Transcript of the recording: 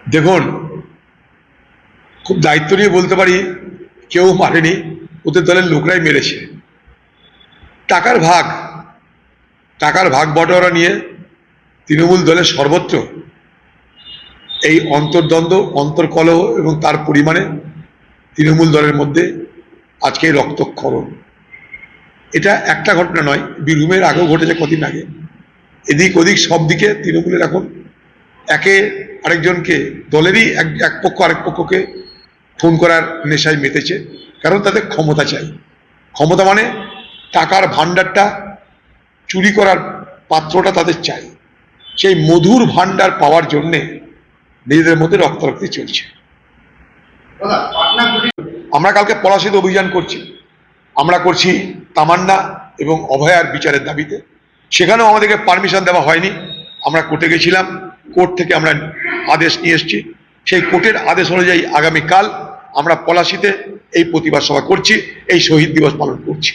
দেখুন, খুব দায়িত্ব নিয়ে বলতে পারি, কেউ মারেনি, ওদের দলের লোকরাই মেরেছে। টাকার ভাগ টাকার ভাগ বটোয়ারা নিয়ে তৃণমূল দলের সর্বত্র এই অন্তর্দ্বন্দ্ব, অন্তর্কলহ এবং তার পরিমাণে তৃণমূল দলের মধ্যে আজকে রক্তক্ষরণ। এটা একটা ঘটনা নয়, বীরভূমের আগেও ঘটেছে কদিন আগে। এদিক ওদিক সব দিকে তৃণমূলের এখন একে আরেকজনকে, দলেরই এক পক্ষ আরেক পক্ষকে খুন করার নেশায় মেতেছে, কারণ তাদের ক্ষমতা চাই। ক্ষমতা মানে টাকার ভাণ্ডারটা, চুরি করার পাত্রটা তাদের চাই। সেই মধুর ভাণ্ডার পাওয়ার জন্যে নিজেদের মধ্যে রক্তারক্তি চলছে। আমরা কালকে পলাশীতে অভিযান করছি, আমরা করছি তামান্না এবং অভয়ার বিচারের দাবিতে। সেখানেও আমাদেরকে পারমিশন দেওয়া হয়নি। আমরা কোর্টে গেছিলাম, কোর্ট থেকে আমরা আদেশ নিয়ে এসেছি। সেই কোর্টের আদেশ অনুযায়ী আগামীকাল আমরা পলাশীতে এই প্রতিবাদ সভা করছি, এই শহীদ দিবস পালন করছি।